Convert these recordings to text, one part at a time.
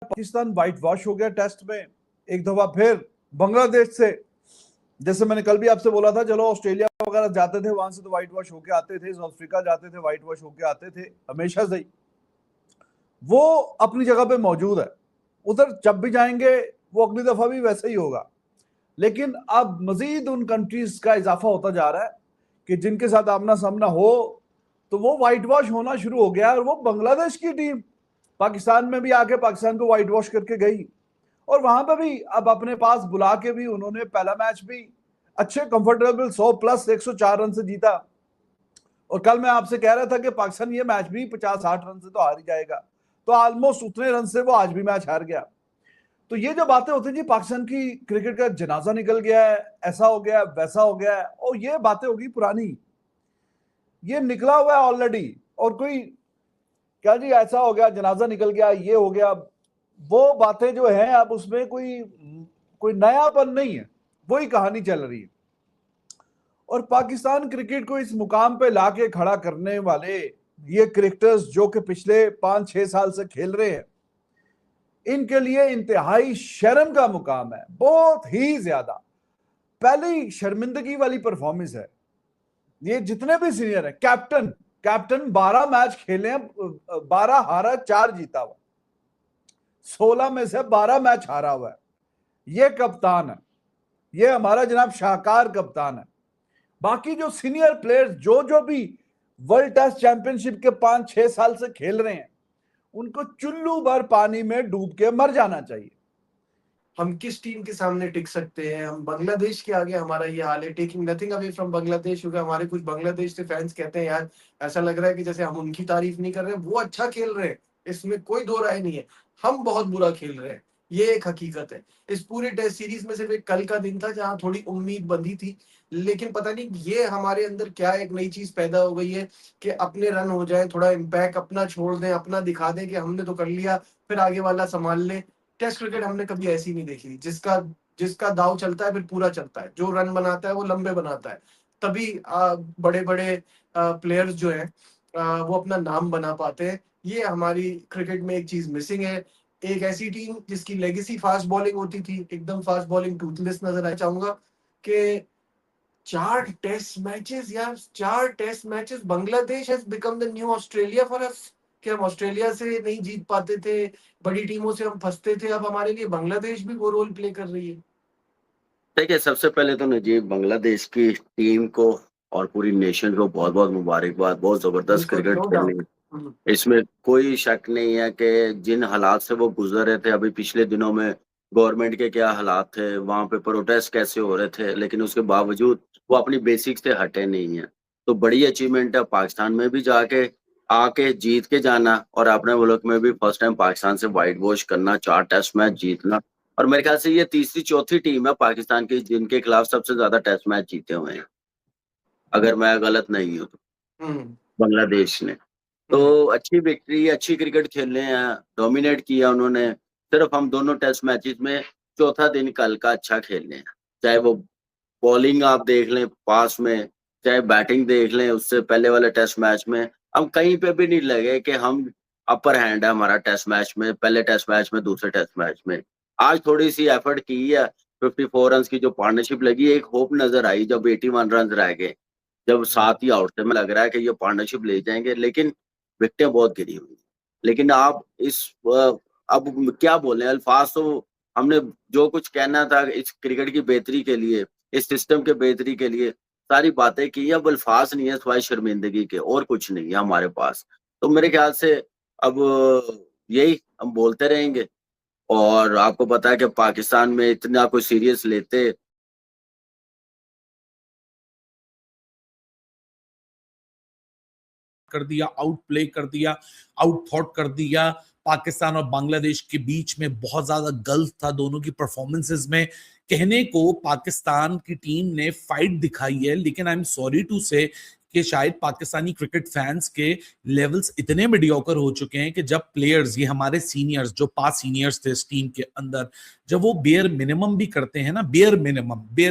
Pakistan white wash हो गया test में एक दफा फिर बांग्लादेश से। जैसे मैंने कल भी आपसे बोला था, चलो ऑस्ट्रेलिया वगैरह जाते थे, वहां से तो व्हाइट वॉश होके आते थे, साउथ अफ्रीका जाते थे व्हाइट वॉश होके आते थे हमेशा से ही। वो अपनी जगह पे मौजूद है, उधर जब भी जाएंगे वो अगली दफा भी वैसे ही होगा। लेकिन अब मजीद उन कंट्रीज का इजाफा होता जा रहा है कि जिनके साथ आमना सामना हो तो वो व्हाइट वॉश होना शुरू हो गया। और वो बांग्लादेश की टीम पाकिस्तान में भी आके पाकिस्तान को व्हाइट वॉश करके गई, और वहां पर भी अब अपने पास बुला के भी उन्होंने पहला मैच भी अच्छे कंफर्टेबल 100+ 104 रन से जीता। और कल मैं आपसे कह रहा था कि पाकिस्तान ये मैच भी 50-60 रन से तो हार ही जाएगा, तो ऑलमोस्ट उतने रन से वो आज भी मैच हार गया। तो ये जो बातें होती हैं जी, पाकिस्तान की क्रिकेट का जनाजा निकल गया है, ऐसा हो गया वैसा हो गया है, और ये बातें होगी पुरानी, ये निकला हुआ है ऑलरेडी। और कोई क्या जी ऐसा हो गया, जनाजा निकल गया, ये हो गया, वो बातें जो है अब उसमें कोई नयापन नहीं है, वही कहानी चल रही है। और पाकिस्तान क्रिकेट को इस मुकाम पे लाके खड़ा करने वाले ये क्रिकेटर्स जो कि पिछले 5-6 साल से खेल रहे हैं, इनके लिए इंतहाई शर्म का मुकाम है, बहुत ही ज्यादा। पहली शर्मिंदगी वाली परफॉर्मेंस है ये। जितने भी सीनियर है, कैप्टन 12 मैच खेले हैं, 12 हारा 4 जीता हुआ, 16 में से 12 मैच हारा हुआ है। ये कप्तान है, ये हमारा जनाब शाहकार कप्तान है। बाकी जो सीनियर प्लेयर्स जो भी वर्ल्ड टेस्ट चैंपियनशिप के 5-6 साल से खेल रहे हैं, उनको चुल्लू भर पानी में डूब के मर जाना चाहिए। हम किस टीम के सामने टिक सकते हैं? हम बांग्लादेश के आगे हमारा ये हाल है। Taking nothing away from Bangladesh, क्योंकि हमारे कुछ बांग्लादेश के फैंस कहते हैं यार ऐसा लग रहा है कि जैसे हम उनकी तारीफ नहीं कर रहे, वो अच्छा खेल रहे हैं, इसमें कोई दो राय नहीं है, हम बहुत बुरा खेल रहे हैं, ये एक हकीकत है। इस पूरे टेस्ट सीरीज में सिर्फ एक कल का दिन था जहां थोड़ी उम्मीद बंधी थी, लेकिन पता नहीं ये हमारे अंदर क्या एक नई चीज पैदा हो गई है कि अपने रन हो जाए, थोड़ा इम्पैक्ट अपना छोड़ दें, अपना दिखा दें कि हमने तो कर लिया, फिर आगे वाला संभाल ले। टेस्ट क्रिकेट हमने कभी ऐसी नहीं देखी, जिसका दाव चलता है फिर पूरा चलता है, जो रन बनाता है वो लंबे बनाता है, तभी बड़े बड़े प्लेयर्स जो हैं वो अपना नाम बना पाते हैं। ये हमारी क्रिकेट में एक चीज मिसिंग है। एक ऐसी टीम जिसकी लेगेसी फास्ट बॉलिंग होती थी, एकदम फास्ट बॉलिंग टूथलेस नजर आना चाहूंगा कि 4 टेस्ट मैचेस यार, 4 test matches. Bangladesh has become the new Australia for us, कि हम ऑस्ट्रेलिया से नहीं जीत पाते थे, बड़ी टीमों से हम फंसते थे, अब हमारे लिए बांग्लादेश भी वो रोल प्ले कर रही है। देखिए, सबसे पहले तो नजीब बांग्लादेश की टीम को और पूरी नेशन को बहुत बहुत मुबारकबाद। बहुत जबरदस्त क्रिकेट खेली, इसमें कोई शक नहीं है कि जिन हालात से वो गुजर रहे थे, अभी पिछले दिनों में गवर्नमेंट के क्या हालात थे, वहां पे प्रोटेस्ट कैसे हो रहे थे, लेकिन उसके बावजूद वो अपनी बेसिक्स से हटे नहीं है। तो बड़ी अचीवमेंट है पाकिस्तान में भी जाके आके जीत के जाना, और अपने मुल्क में भी फर्स्ट टाइम पाकिस्तान से व्हाइट वॉश करना, 4 टेस्ट मैच जीतना। और मेरे ख्याल से ये तीसरी चौथी टीम है पाकिस्तान की जिनके खिलाफ सबसे ज्यादा टेस्ट मैच जीते हुए हैं, अगर मैं गलत नहीं हूँ तो बांग्लादेश ने। तो अच्छी विक्ट्री, अच्छी क्रिकेट खेले हैं, डोमिनेट किया उन्होंने। सिर्फ हम दोनों टेस्ट मैचेस में चौथा दिन कल का अच्छा खेले हैं, चाहे वो बॉलिंग आप देख लें पास में, चाहे बैटिंग देख लें उससे पहले वाले टेस्ट मैच में। हम कहीं पे भी नहीं लगे कि हम अपर हैंड है हमारा टेस्ट मैच में, पहले टेस्ट मैच में, दूसरे टेस्ट मैच में। आज थोड़ी सी एफर्ट की है, 54 रन की जो पार्टनरशिप लगी, एक होप नजर आई जब 81 रन रह गए, जब 7 ही आउट थे, में लग रहा है कि ये पार्टनरशिप ले जाएंगे, लेकिन विकेटें बहुत गिरी हुई। लेकिन आप अब क्या बोले, अल्फाज तो हमने जो कुछ कहना था इस क्रिकेट की बेहतरी के लिए, इस सिस्टम के बेहतरी के लिए सारी बातें की, अब अल्फाज नहीं है सिवाय शर्मिंदगी के, और कुछ नहीं है हमारे पास। तो मेरे ख्याल से अब यही हम बोलते रहेंगे। और आपको पता है कि पाकिस्तान में इतना कोई सीरियस लेते कर दिया, आउट प्ले कर दिया, आउट थॉट कर दिया। पाकिस्तान और बांग्लादेश के बीच में बहुत ज्यादा गल्फ था दोनों की परफॉर्मेंसेस में। कहने को पाकिस्तान की टीम ने फाइट दिखाई है, लेकिन आई एम सॉरी टू से कि शायद पाकिस्तानी क्रिकेट फैंस के लेवल्स इतने मीडियोकर हो चुके हैं कि जब प्लेयर्स, ये हमारे सीनियर्स जो पास सीनियर्स थे इस टीम के अंदर, जब वो बेयर मिनिमम भी करते हैं ना, बेयर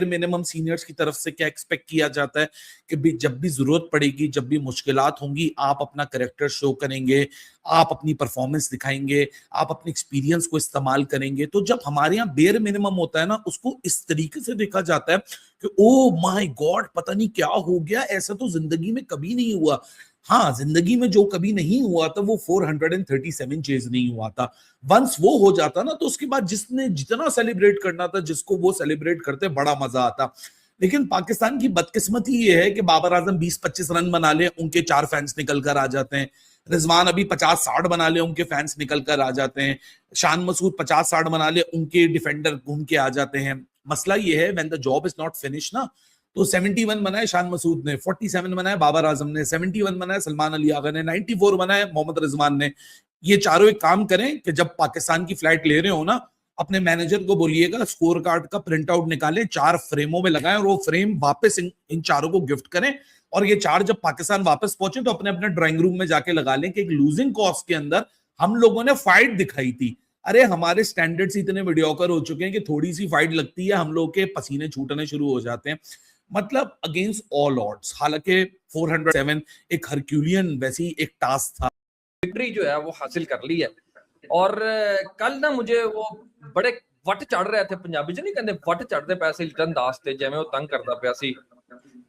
मिनिमम सीनियर्स की तरफ से क्या एक्सपेक्ट किया जाता है कि जब भी जरूरत पड़ेगी, जब भी मुश्किलात होंगी, आप अपना कैरेक्टर शो करेंगे, आप अपनी परफॉर्मेंस दिखाएंगे, आप अपने एक्सपीरियंस को इस्तेमाल करेंगे। तो जब हमारे यहाँ बेयर मिनिमम होता है ना, उसको इस तरीके से देखा जाता है कि ओ माय गॉड पता नहीं क्या हो गया, ऐसा तो जिंदगी में कभी नहीं हुआ। हाँ, जिंदगी में जो कभी नहीं हुआ था वो 437 चेज नहीं हुआ था। वंस वो हो जाता ना, तो उसके बाद जिसने जितना सेलिब्रेट करना था, जिसको वो सेलिब्रेट करते, बड़ा मजा आता। लेकिन पाकिस्तान की बदकिस्मती ये है कि बाबर आजम 20-25 रन बना ले, उनके 4 फैंस निकल कर आ जाते हैं। रिजवान अभी 50-60 बना ले, उनके फैंस निकल कर आ जाते हैं। शान मसूद 50-60 बना ले, उनके डिफेंडर घूम के आ जाते हैं। मसला ये है when the job is not finish ना, तो 71 बनाए शान मसूद ने, 47 बनाए बाबर आजम ने, 71 बनाए सलमान अली आगा ने, 94 बनाए मोहम्मद रिजवान ने। ये चारों एक काम करें कि जब पाकिस्तान की फ्लाइट ले रहे हो ना, अपने मैनेजर को बोलिएगा स्कोर कार्ड का प्रिंट आउट निकालें, 4 फ्रेमों में लगाएं और वो फ्रेम वापस इन चारों को गिफ्ट करें। और ये 4 जब पाकिस्तान वापस पहुंचे तो अपने अपने ड्राइंग रूम में जाके लगा लें कि एक लूजिंग कॉज के अंदर हम लोगों ने फाइट दिखाई थी। अरे हमारे स्टैंडर्ड्स इतने मीडियोकर हो चुके हैं कि थोड़ी सी फाइट लगती है हम लोग के पसीने छूटने शुरू हो जाते हैं। मतलब अगेंस्ट ऑल ऑड्स। हालांकि 407 एक हरक्यूलियन वैसी एक टास्क था। विक्ट्री जो है वो हासिल कर ली है। और कल ना मुझे वो बड़े वट चढ़ रहे थे, पंजाबी च नहीं कहते वट चढ़ते पैसे लिटन दास थे, जिवें वो तंग करता पिया सी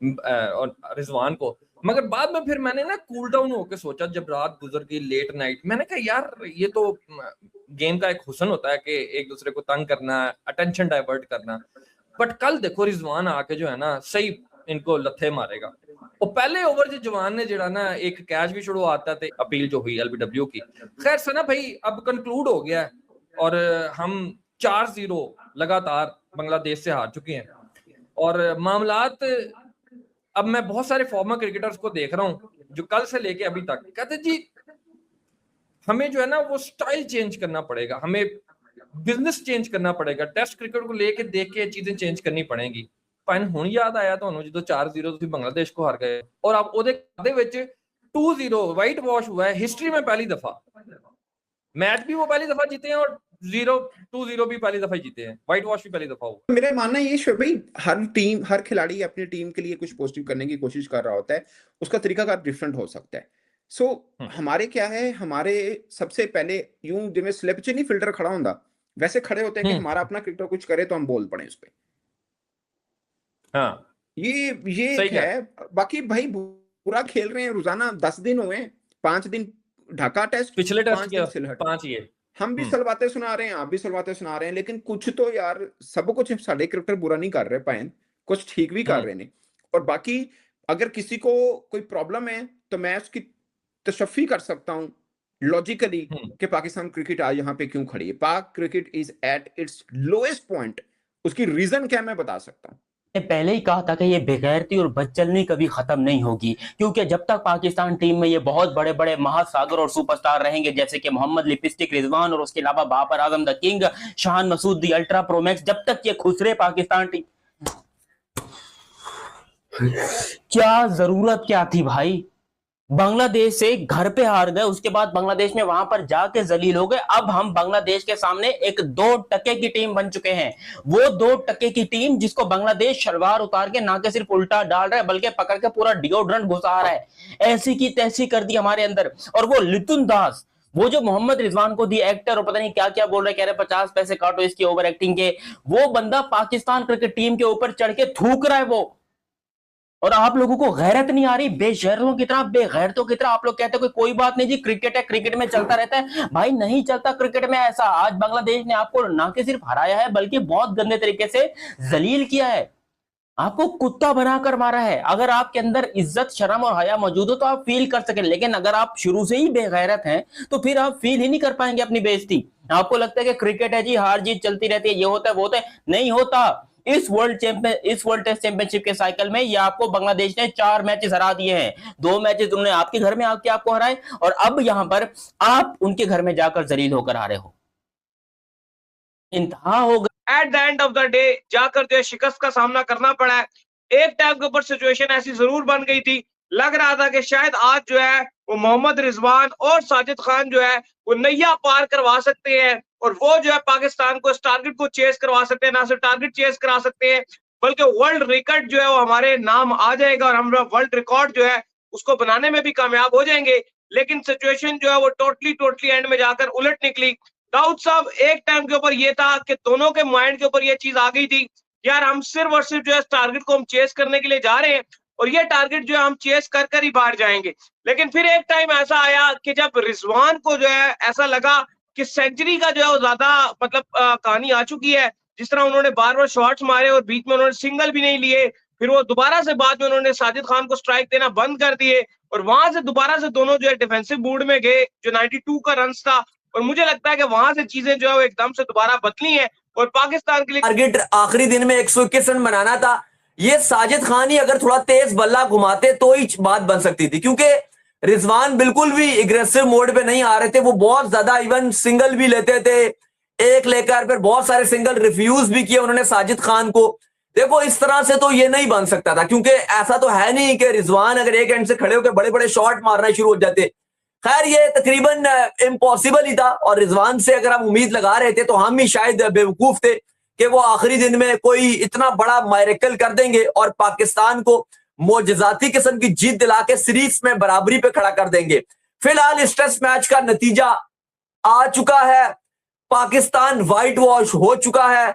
और रिजवान को। मगर बाद में फिर मैंने ना कूल डाउन होकर सोचा, जब रात गुजर गई लेट नाइट, मैंने कहा यार ये तो गेम का एक हुस्न होता है कि एक दूसरे को तंग करना, अटेंशन डाइवर्ट करना। बट कल देखो रिजवान आके जो है ना सही इनको लथे मारेगा। और पहले ओवर जो जवान ने जड़ा ना एक कैच भी शुरू आता थे, अपील जो हुई एलबीडब्ल्यू की। खैर सना भाई अब कंक्लूड हो गया है और हम 4-0 लगातार बांग्लादेश से हार चुके हैं। और मामलात अब मैं बहुत सारे फॉर्मर क्रिकेटर्स को देख रहा हूं जो कल से लेके अभी तक कहते जी हमें जो है ना वो स्टाइल चेंज करना पड़ेगा, हमें बिजनेस चेंज करना पड़ेगा, टेस्ट क्रिकेट को लेके देख के चीजें चेंज करनी पड़ेगी। ਭਾਵੇਂ ਹੁਣ याद आया ਤੁਹਾਨੂੰ ਜਦੋਂ 4-0 ਤੁਸੀਂ बांग्लादेश को हार गए और आप ਉਹਦੇ ਦੇ ਵਿੱਚ 2-0 वाइट वॉश हुआ है हिस्ट्री में पहली दफा। मैच भी वो पहली दफा जीते हैं और 2-0 भी पहली दफा जीते हैं, वाइट वॉश भी पहली दफा हुआ। मेरा मानना ये है भाई हर टीम हर खिलाड़ी अपनी टीम के लिए कुछ पॉजिटिव करने की कोशिश कर रहा होता है, उसका तरीकाकार डिफरेंट हो सकता है। सो हमारे क्या है, हमारे सबसे पहले यूं जिਵੇਂ स्लिप च नहीं फिल्टर खड़ा ਹੁੰਦਾ वैसे खड़े होते हैं कि हमारा अपना क्रिकेटर कुछ करे तो हम बोल पड़े उस पे। हाँ ये सही है। बाकी भाई पूरा खेल रहे हैं, रोजाना 10 दिन हुए, 5 दिन ढाका टेस्ट, पिछले टेस्ट 5 दिन सिलहट, 5 ये हम भी सलवाते सुना रहे हैं, आप भी सलवाते सुना रहे हैं, लेकिन कुछ तो यार सब कुछ साढ़े क्रिकेटर बुरा नहीं कर रहे पाए, कुछ ठीक भी कर रहे हैं। और बाकी अगर किसी को कोई प्रॉब्लम है तो मैं उसकी तशफ़ी कर सकता हूँ लॉजिकली कि पाकिस्तान क्रिकेट आज यहाँ पे क्यों खड़ी है। पाक cricket is at its lowest point, उसकी रीजन क्या मैं बता सकता हूँ। पहले ही कहा था कि ये बेगैरती और बदचलनी कभी खत्म नहीं होगी, क्योंकि जब तक पाकिस्तान टीम में ये बहुत बड़े बड़े महासागर और सुपरस्टार रहेंगे जैसे कि मोहम्मद लिपस्टिक रिजवान और उसके अलावा Babar Azam the king, Shan Masood the ultra Pro Max, जब तक ये खुसरे पाकिस्तान टीम, क्या जरूरत क्या थी भाई। बांग्लादेश से घर पे हार गए, उसके बाद बांग्लादेश में वहां पर जाके जलील हो गए। अब हम बांग्लादेश के सामने एक 2% की टीम बन चुके हैं। वो 2% की टीम जिसको बांग्लादेश शलवार उतार के ना के सिर्फ उल्टा डाल रहा है बल्कि पकड़ के पूरा डिओड्रेंट घुसा रहा है, ऐसी की तैसी कर दी हमारे अंदर। और वो लितुन दास, वो जो मोहम्मद रिजवान को दी एक्टर और पता नहीं क्या क्या बोल रहे, कह रहे 50 पैसे काटो इसकी ओवर एक्टिंग के, वो बंदा पाकिस्तान क्रिकेट टीम के ऊपर चढ़ के थूक रहा है वो। और आप लोगों को गैरत नहीं आ रही, बेशर्मों की तरह, बेगैरतों की तरह आप लोग कहते हैं कोई बात नहीं जी क्रिकेट है, क्रिकेट में चलता रहता है। भाई नहीं चलता क्रिकेट में ऐसा। आज बांग्लादेश ने आपको ना कि सिर्फ हराया है बल्कि बहुत गंदे तरीके से जलील किया है, आपको कुत्ता बनाकर मारा है। अगर आपके अंदर इज्जत शर्म और हया मौजूद हो तो आप फील कर सके, लेकिन अगर आप शुरू से ही बेगैरत हैं तो फिर आप फील ही नहीं कर पाएंगे अपनी बेइज्जती। आपको लगता है कि क्रिकेट है जी, हार जीत चलती रहती है, ये होता है वो होता है, नहीं होता। इस वर्ल्ड टेस्ट चैंपियनशिप के साइकिल में ये आपको बांग्लादेश ने 4 मैचेस हरा दिए हैं। 2 मैचेस उन्होंने आपके घर में आके आपको हराए और अब यहां पर आप उनके घर में जाकर जलील होकर आ रहे हो। इंतहा हो गया। At the end of the day जाकर जो शिकस्त का सामना करना पड़ा है। एक टाइम के ऊपर सिचुएशन ऐसी जरूर बन गई थी, लग रहा था कि शायद आज जो है वो मोहम्मद रिजवान और साजिद खान जो है वो नैया पार करवा सकते हैं और वो जो है पाकिस्तान को इस टारगेट को चेस करवा सकते हैं। ना सिर्फ टारगेट चेस करा सकते हैं बल्कि वर्ल्ड रिकॉर्ड जो है वो हमारे नाम आ जाएगा और हम वर्ल्ड रिकॉर्ड जो है उसको बनाने में भी कामयाब हो जाएंगे। लेकिन सिचुएशन जो है वो टोटली एंड में जाकर उलट निकली। दाऊद साहब एक टाइम के ऊपर ये था कि दोनों के माइंड के ऊपर ये चीज आ गई थी, यार हम सिर्फ और सिर्फ जो है टारगेट को हम चेस करने के लिए जा रहे हैं और ये टारगेट जो है हम चेस कर कर ही बाहर जाएंगे। लेकिन फिर एक टाइम ऐसा आया कि जब रिजवान को जो है ऐसा लगा कि सेंचुरी का जो है वो ज्यादा मतलब कहानी आ चुकी है, जिस तरह उन्होंने बार शॉट्स मारे और बीच में उन्होंने सिंगल भी नहीं लिए, फिर वो दोबारा से बाद में उन्होंने साजिद खान को स्ट्राइक देना बंद कर दिए और वहां से दोबारा से दोनों जो है डिफेंसिव मूड में गए, जो 92 का रन था। और मुझे लगता है कि वहां से चीजें जो है वो एकदम से दोबारा बदली हैं और पाकिस्तान के लिए टारगेट आखिरी दिन में 121 रन बनाना था। ये साजिद खान ही अगर थोड़ा तेज बल्ला घुमाते तो ही बात बन सकती थी, क्योंकि रिजवान बिल्कुल भी एग्रेसिव मोड पे नहीं आ रहे थे। वो बहुत ज्यादा इवन सिंगल भी लेते थे, एक लेकर फिर बहुत सारे सिंगल रिफ्यूज भी किए उन्होंने साजिद खान को। देखो इस तरह से तो ये नहीं बन सकता था, क्योंकि ऐसा तो है नहीं कि रिजवान अगर एक एंड से खड़े होकर बड़े बड़े शॉट मारना शुरू हो जाते। खैर ये तकरीबन इम्पॉसिबल ही था और रिजवान से अगर हम उम्मीद लगा रहे थे तो हम ही शायद बेवकूफ थे कि वो आखिरी दिन में कोई इतना बड़ा मायरेकल कर देंगे और पाकिस्तान को मोजजाती किस्म की जीत दिला के सीरीज में बराबरी पे खड़ा कर देंगे। फिलहाल इस टेस्ट मैच का नतीजा आ चुका है, पाकिस्तान व्हाइट वॉश हो चुका है